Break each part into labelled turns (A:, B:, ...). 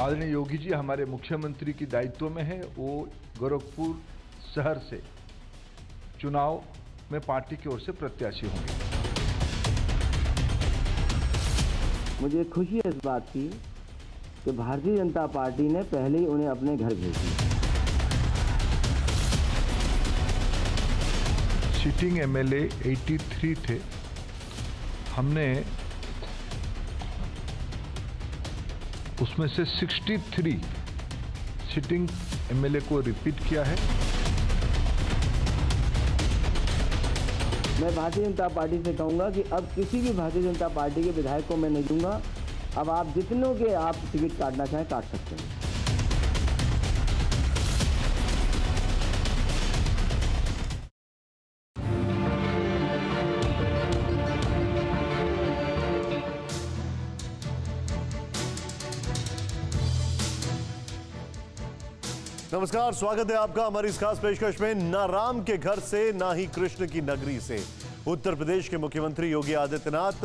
A: आदरणीय योगी जी हमारे मुख्यमंत्री की दायित्व में है, वो गोरखपुर शहर से चुनाव में पार्टी की ओर से प्रत्याशी होंगे।
B: मुझे खुशी है इस बात की कि भारतीय जनता पार्टी ने पहले ही उन्हें अपने घर भेज दिया।
A: सिटिंग एमएलए 83 थे, हमने उसमें से 63 सिटिंग एमएलए को रिपीट किया है।
B: मैं भारतीय जनता पार्टी से कहूंगा कि अब किसी भी भारतीय जनता पार्टी के विधायक को मैं नहीं दूंगा। अब आप जितनों के आप टिकट काटना चाहें काट सकते हैं।
C: नमस्कार, स्वागत है आपका हमारी इस खास पेशकश में। ना राम के घर से ना ही कृष्ण की नगरी से उत्तर प्रदेश के मुख्यमंत्री योगी आदित्यनाथ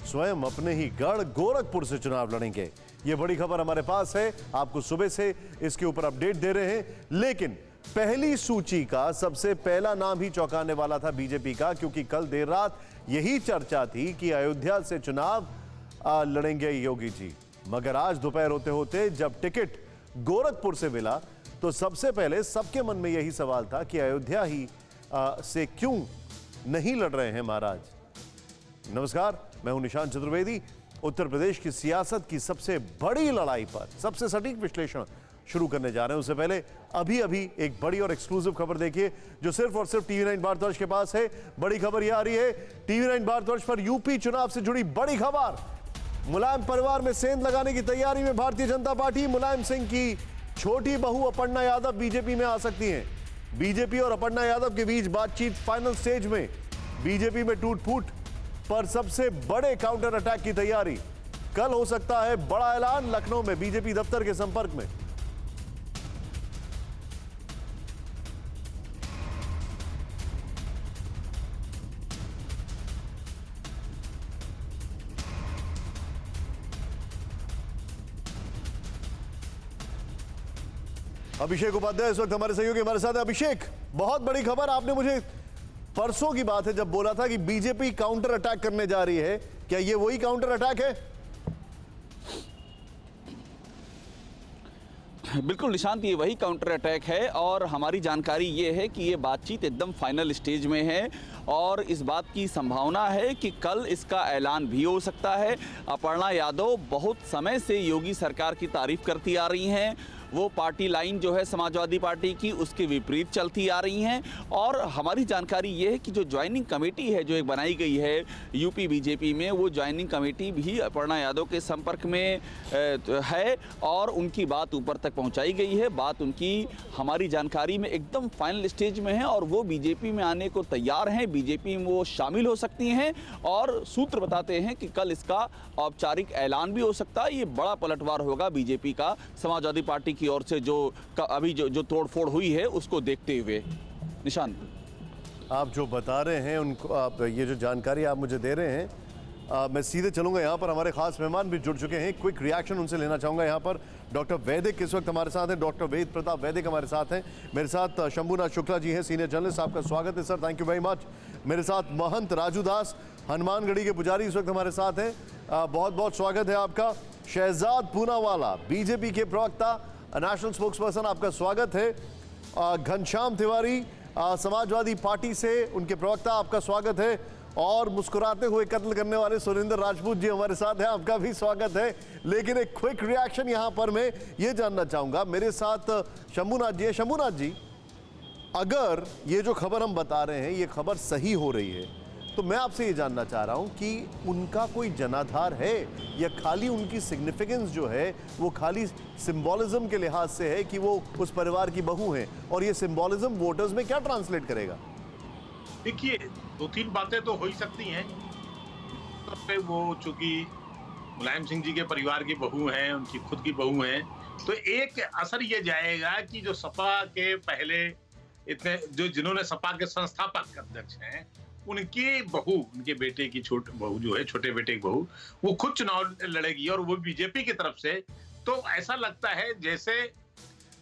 C: स्वयं अपने ही गढ़ गोरखपुर से चुनाव लड़ेंगे। ये बड़ी खबर हमारे पास है, आपको सुबह से इसके ऊपर अपडेट दे रहे हैं। लेकिन पहली सूची का सबसे पहला नाम ही चौंकाने वाला था बीजेपी का, क्योंकि कल देर रात यही चर्चा थी कि अयोध्या से चुनाव लड़ेंगे योगी जी। मगर आज दोपहर होते होते जब टिकट गोरखपुर से मिला तो सबसे पहले सबके मन में यही सवाल था कि अयोध्या ही से क्यों नहीं लड़ रहे हैं महाराज। नमस्कार, मैं हूं निशांत चतुर्वेदी। उत्तर प्रदेश की सियासत की सबसे बड़ी लड़ाई पर सबसे सटीक विश्लेषण शुरू करने जा रहे हैं। उससे पहले अभी एक बड़ी और एक्सक्लूसिव खबर देखिए जो सिर्फ और सिर्फ टीवी 9 भारतवर्ष के पास है। बड़ी खबर यह आ रही है टीवी 9 भारतवर्ष पर यूपी चुनाव से जुड़ी बड़ी खबर। मुलायम परिवार में सेंध लगाने की तैयारी में भारतीय जनता पार्टी। मुलायम सिंह की छोटी बहू अपर्णा यादव बीजेपी में आ सकती हैं। बीजेपी और अपर्णा यादव के बीच बातचीत फाइनल स्टेज में। बीजेपी में टूट फूट पर सबसे बड़े काउंटर अटैक की तैयारी। कल हो सकता है बड़ा ऐलान। लखनऊ में बीजेपी दफ्तर के संपर्क में। अभिषेक उपाध्याय इस वक्त हमारे सहयोगी हमारे साथ है। अभिषेक, बहुत बड़ी खबर। आपने मुझे परसों की बात है जब बोला था कि बीजेपी काउंटर अटैक करने जा रही है, क्या ये वही काउंटर अटैक है?
D: बिल्कुल निशांत, ये वही काउंटर अटैक है और हमारी जानकारी ये है कि ये बातचीत एकदम फाइनल स्टेज में है और इस बात की संभावना है कि कल इसका ऐलान भी हो सकता है। अपर्णा यादव बहुत समय से योगी सरकार की तारीफ करती आ रही हैं। वो पार्टी लाइन जो है समाजवादी पार्टी की उसके विपरीत चलती आ रही हैं और हमारी जानकारी ये है कि जो ज्वाइनिंग कमेटी है जो एक बनाई गई है यूपी बीजेपी में, वो ज्वाइनिंग कमेटी भी अपर्णा यादव के संपर्क में है और उनकी बात ऊपर तक पहुंचाई गई है। बात उनकी हमारी जानकारी में एकदम फाइनल स्टेज में है और वो बीजेपी में आने को तैयार हैं। बीजेपी में वो शामिल हो सकती हैं और सूत्र बताते हैं कि कल इसका औपचारिक ऐलान भी हो सकता है। ये बड़ा पलटवार होगा बीजेपी का समाजवादी पार्टी की ओर से जो अभी जो तोड़फोड़ हुई है उसको देखते हुए। निशांत,
C: आप जो बता रहे हैं उनको, आप ये जो जानकारी आप मुझे दे रहे हैं, मैं सीधे चलूंगा। यहाँ पर हमारे खास मेहमान भी जुड़ चुके हैं, क्विक रिएक्शन उनसे लेना चाहूँगा। यहाँ पर डॉक्टर वैदिक इस वक्त हमारे साथ हैं। डॉक्टर वेद प्रताप वैदिक हमारे साथ हैं। मेरे साथ शंभुनाथ शुक्ला जी हैं, सीनियर जर्नलिस्ट। आपका स्वागत है sir, thank you very much. मेरे साथ महंत राजू दास हनुमानगढ़ी के पुजारी इस वक्त हमारे साथ हैं। बहुत बहुत स्वागत है आपका। शहजाद पूनावाला बीजेपी के प्रवक्ता, नेशनल स्पोक्सपर्सन, आपका स्वागत है। घनश्याम तिवारी समाजवादी पार्टी से, उनके प्रवक्ता, आपका स्वागत है। और मुस्कुराते हुए कत्ल करने वाले सुरेंद्र राजपूत जी हमारे साथ हैं, आपका भी स्वागत है। लेकिन एक क्विक रिएक्शन यहां पर मैं ये जानना चाहूंगा। मेरे साथ शंभुनाथ जी है। शंभुनाथ जी, अगर ये जो खबर हम बता रहे हैं ये खबर सही हो रही है तो मैं आपसे ये जानना चाह रहा हूं कि उनका कोई जनाधार है या खाली उनकी सिग्निफिकेंस जो है वो खाली सिंबोलिज्म के लिहाज से है कि वो उस परिवार की बहू हैं, और ये सिंबोलिज्म वोटर्स में क्या ट्रांसलेट करेगा?
E: देखिए, दो तीन बातें तो हो ही सकती हैं। तो वो चूंकि मुलायम सिंह जी के परिवार की बहू हैं, उनकी खुद की बहू हैं, तो एक असर ये जाएगा कि जो सपा के पहले इतने जिन्होंने सपा के संस्थापक अध्यक्ष हैं, उनकी बहू, उनके बेटे की छोटी बहू जो है, छोटे बेटे की बहू, वो खुद चुनाव लड़ेगी और वो बीजेपी की तरफ से, तो ऐसा लगता है जैसे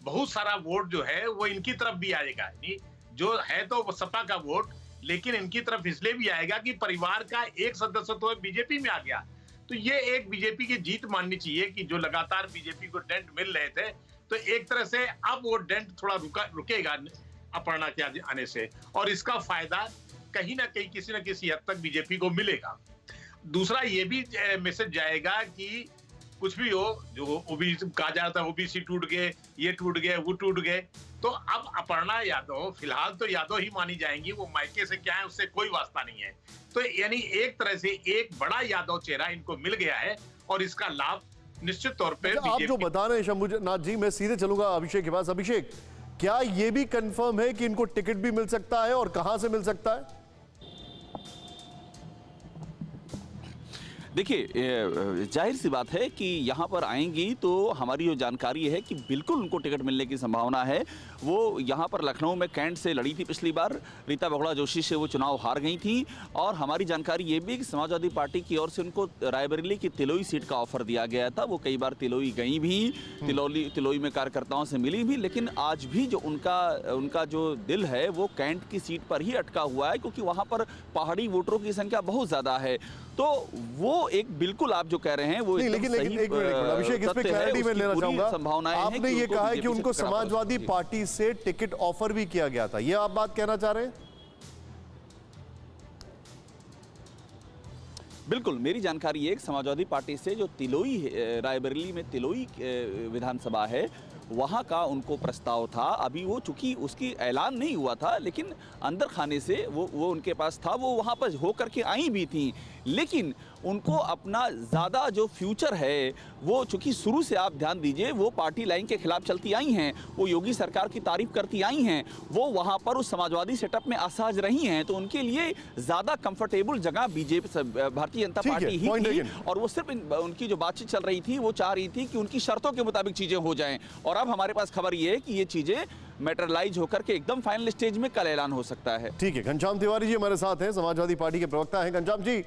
E: बहुत सारा वोट जो है वो इनकी तरफ भी आएगा। यानी जो है तो सपा का वोट, लेकिन इनकी तरफ इसलिए भी आएगा कि परिवार का एक सदस्य तो बीजेपी में आ गया। तो ये एक बीजेपी की जीत माननी चाहिए कि जो लगातार बीजेपी को डेंट मिल रहे थे, तो एक तरह से अब वो डेंट थोड़ा रुकेगा अपर्णा के आने से, और इसका फायदा कहीं ना कहीं किसी न किसी हद तक बीजेपी को मिलेगा। दूसरा ये भी मैसेज जाएगा कि कुछ भी हो, जो ओबीसी कहा जाता है ओबीसी टूट गए, ये टूट गए, वो टूट गए, तो अब अपर्णा यादव फिलहाल तो यादव ही मानी जाएंगी, वो मायके से क्या है उससे कोई वास्ता नहीं है। तो यानी एक तरह से एक बड़ा यादव चेहरा इनको मिल गया है और इसका लाभ निश्चित तौर पे
C: आप जो बता रहे हैं शंभुनाथ जी, मैं सीधे चलूंगा अभिषेक के पास। अभिषेक, क्या ये भी कंफर्म है कि इनको टिकट भी मिल सकता है और कहां से मिल सकता है?
D: देखिए, जाहिर सी बात है कि यहाँ पर आएंगी तो हमारी जो जानकारी है कि बिल्कुल उनको टिकट मिलने की संभावना है। वो यहाँ पर लखनऊ में कैंट से लड़ी थी पिछली बार, रीता बहुगुणा जोशी से वो चुनाव हार गई थी, और हमारी जानकारी ये भी कि समाजवादी पार्टी की ओर से उनको रायबरेली की तिलोई सीट का ऑफर दिया गया था। वो कई बार तिलोई गई भी, तिलोई में कार्यकर्ताओं से मिली भी, लेकिन आज भी जो उनका जो दिल है वो कैंट की सीट पर ही अटका हुआ है, क्योंकि वहाँ पर पहाड़ी वोटरों की संख्या बहुत ज़्यादा है। तो वो एक बिल्कुल आप जो कह रहे हैं वो
C: लेकिन एक मिनट अभिषेक, इस पे क्लैरिटी में लेना चाहूंगा। आपने ये कहा है कि उनको समाजवादी पार्टी से टिकट ऑफर भी किया गया था, ये आप बात कहना चाह रहे हैं?
D: बिल्कुल, मेरी जानकारी है कि समाजवादी पार्टी से जो तिलोई रायबरेली में तिलोई विधानसभा है वहाँ का उनको प्रस्ताव था। अभी वो चूंकि उसकी ऐलान नहीं हुआ था, लेकिन अंदर खाने से वो उनके पास था, वो वहाँ पर हो करके आई भी थी। लेकिन उनको अपना ज़्यादा जो फ्यूचर है वो चूंकि शुरू से आप ध्यान दीजिए वो पार्टी लाइन के खिलाफ चलती आई हैं, वो योगी सरकार की तारीफ करती आई हैं, वो वहाँ पर उस समाजवादी सेटअप में असहज रही हैं, तो उनके लिए ज़्यादा कंफर्टेबल जगह बीजेपी भारतीय जनता पार्टी ही थी। और वो सिर्फ उनकी जो बातचीत चल रही थी वो चाह रही थी कि उनकी शर्तों के मुताबिक चीज़ें हो जाएं। और अब हमारे पास खबर ये है कि ये चीज़ें मैटरलाइज होकर के एकदम फाइनल स्टेज में कल ऐलान हो सकता है।
C: ठीक है, घनश्याम तिवारी जी हमारे साथ हैं, समाजवादी पार्टी के प्रवक्ता हैं। घनश्याम जी,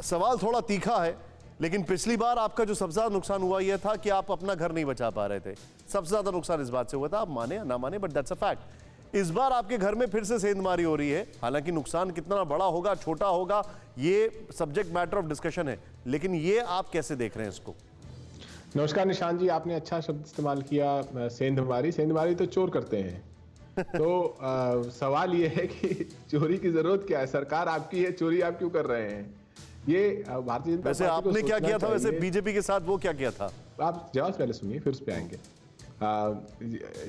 C: सवाल थोड़ा तीखा है, लेकिन पिछली बार आपका जो सबसे ज्यादा नुकसान हुआ यह था कि आप अपना घर नहीं बचा पा रहे थे। सबसे ज्यादा नुकसान इस बात से हुआ था, आप माने या ना माने, बट दैट्स अ फैक्ट। इस बार आपके घर में फिर से सेंधमारी हो रही है। हालांकि नुकसान कितना बड़ा होगा, छोटा होगा, ये सब्जेक्ट मैटर ऑफ डिस्कशन है, लेकिन ये आप कैसे देख रहे हैं इसको?
F: नमस्कार निशांत जी, आपने अच्छा शब्द इस्तेमाल किया, सेंधमारी तो चोर करते हैं। तो सवाल ये है कि चोरी की जरूरत क्या है? सरकार आपकी है, चोरी आप क्यों कर रहे हैं? ये भारतीय जनता
C: वैसे आपने क्या किया था, वैसे बीजेपी के साथ वो क्या किया था?
F: आप जवाब पहले सुनिए फिर उस पे आएंगे।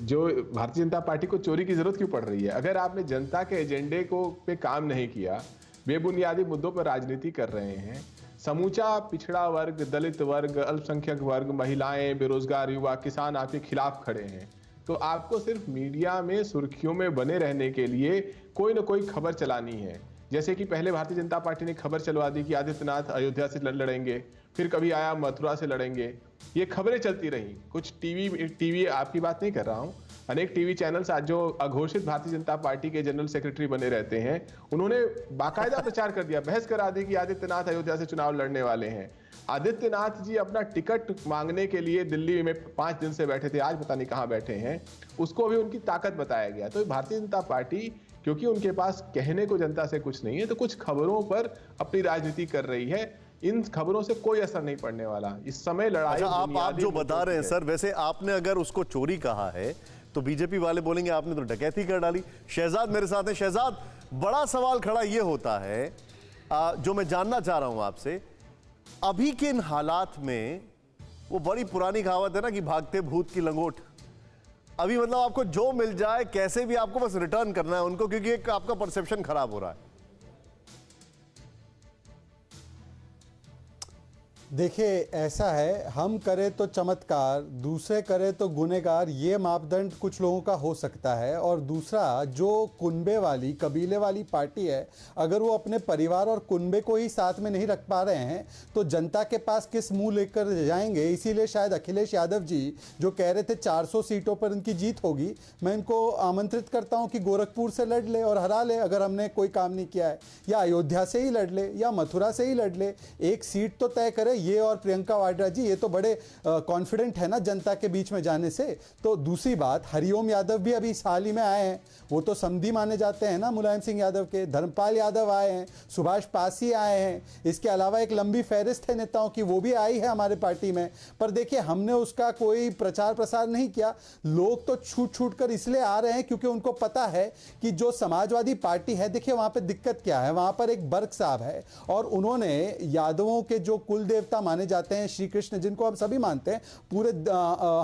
F: जो भारतीय जनता पार्टी को चोरी की जरूरत क्यों पड़ रही है? अगर आपने जनता के एजेंडे को पे काम नहीं किया, बेबुनियादी मुद्दों पर राजनीति कर रहे हैं, समूचा पिछड़ा वर्ग, दलित वर्ग, अल्पसंख्यक वर्ग, महिलाएं, बेरोजगार युवा, किसान आपके खिलाफ खड़े हैं, तो आपको सिर्फ मीडिया में सुर्खियों में बने रहने के लिए कोई ना कोई खबर चलानी है। जैसे कि पहले भारतीय जनता पार्टी ने खबर चलवा दी कि आदित्यनाथ अयोध्या से लड़ेंगे, फिर कभी आया मथुरा से लड़ेंगे, ये खबरें चलती रही। कुछ टीवी आपकी बात नहीं कर रहा हूं, अनेक टीवी चैनल्स आज जो अघोषित भारतीय जनता पार्टी के जनरल सेक्रेटरी बने रहते हैं, उन्होंने बाकायदा प्रचार कर दिया, बहस करा दी कि आदित्यनाथ अयोध्या से चुनाव लड़ने वाले हैं। आदित्यनाथ जी अपना टिकट मांगने के लिए दिल्ली में 5 दिन से बैठे थे, आज पता नहीं कहां बैठे हैं, उसको अभी उनकी ताकत बताया गया। तो भारतीय जनता पार्टी क्योंकि उनके पास कहने को जनता से कुछ नहीं है, तो कुछ खबरों पर अपनी राजनीति कर रही है। इन खबरों से कोई असर नहीं पड़ने वाला इस समय। लड़ाई
C: आप जो बता रहे हैं सर, वैसे आपने अगर उसको चोरी कहा है तो बीजेपी वाले बोलेंगे आपने तो डकैती कर डाली। शहजाद मेरे साथ है। शहजाद, बड़ा सवाल खड़ा ये होता है जो मैं जानना चाह रहा हूं आपसे, अभी के इन हालात में, वो बड़ी पुरानी कहावत है ना कि भागते भूत की लंगोट, अभी मतलब आपको जो मिल जाए कैसे भी आपको बस रिटर्न करना है उनको, क्योंकि एक आपका परसेप्शन खराब हो रहा है।
G: देखिए, ऐसा है, हम करें तो चमत्कार, दूसरे करें तो गुनहगार, ये मापदंड कुछ लोगों का हो सकता है। और दूसरा, जो कुनबे वाली, कबीले वाली पार्टी है, अगर वो अपने परिवार और कुनबे को ही साथ में नहीं रख पा रहे हैं तो जनता के पास किस मुंह लेकर जाएंगे? इसीलिए शायद अखिलेश यादव जी जो कह रहे थे 400 सीटों पर इनकी जीत होगी, मैं इनको आमंत्रित करता हूं कि गोरखपुर से लड़ ले और हरा ले अगर हमने कोई काम नहीं किया है, या अयोध्या से ही लड़ ले या मथुरा से ही लड़ ले, एक सीट तो तय करे। ये और प्रियंका वाड्रा जी ये तो बड़े कॉन्फिडेंट है ना जनता के बीच में जाने से। तो दूसरी बात, हरिओम यादव भी अभी हाल ही में आए हैं, वो तो समधी माने जाते हैं ना मुलायम सिंह यादव के। धर्मपाल यादव आए हैं, सुभाष पासी आए हैं, इसके अलावा एक लंबी फहरिस्त है नेताओं की, वो भी आई है हमारे पार्टी में। पर देखिए, हमने उसका कोई प्रचार प्रसार नहीं किया। लोग तो छूट छूट कर इसलिए आ रहे हैं क्योंकि उनको पता है कि जो समाजवादी पार्टी है, देखिए वहां पे दिक्कत क्या है, वहां पर एक बर्क साहब है और उन्होंने यादवों के जो कुल देवता माने जाते हैं श्री कृष्ण, जिनको हम सभी मानते हैं, पूरे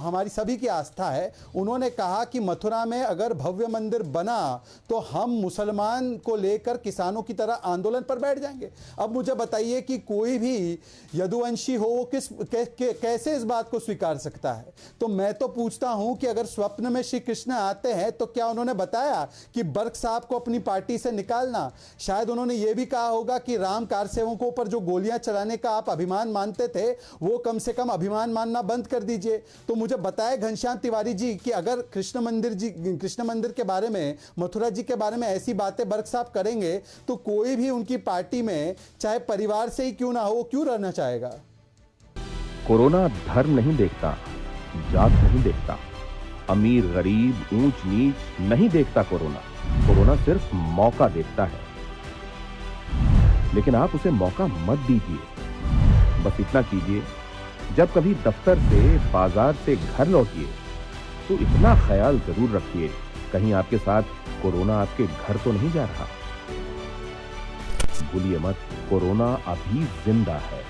G: हमारी सभी की आस्था है, उन्होंने कहा कि मथुरा में अगर भव्य मंदिर बना तो हम मुसलमान को लेकर किसानों की तरह आंदोलन पर बैठ जाएंगे। अब मुझे बताइए कि कोई भी यदुवंशी हो वो कैसे इस बात को स्वीकार सकता है? तो मैं तो पूछता हूं कि अगर स्वप्न में श्री कृष्ण आते हैं तो क्या उन्होंने बताया कि बर्क साहब को अपनी पार्टी से निकालना? शायद उन्होंने यह भी कहा होगा कि राम कार सेवकों पर जो गोलियां चलाने का आप अभिमान मानते थे, वो कम से कम अभिमान मानना बंद कर दीजिए। तो मुझे बताएं घनश्याम तिवारी जी कि अगर कृष्ण मंदिर के बारे में, मथुरा जी के बारे में ऐसी बातें बर्क साहब करेंगे तो कोई भी उनकी पार्टी में, चाहे परिवार से ही क्यों ना हो, क्यों रहना चाहेगा?
H: कोरोना धर्म नहीं देखता, जात नहीं देखता, अमीर गरीब ऊंच नीच नहीं देखता। कोरोना सिर्फ मौका देखता है, लेकिन आप उसे मौका मत दीजिए। बस इतना कीजिए, जब कभी दफ्तर से, बाजार से घर लौटिए तो इतना ख्याल जरूर रखिए कहीं आपके साथ कोरोना आपके घर तो नहीं जा रहा। भूलिए मत, कोरोना अभी जिंदा है।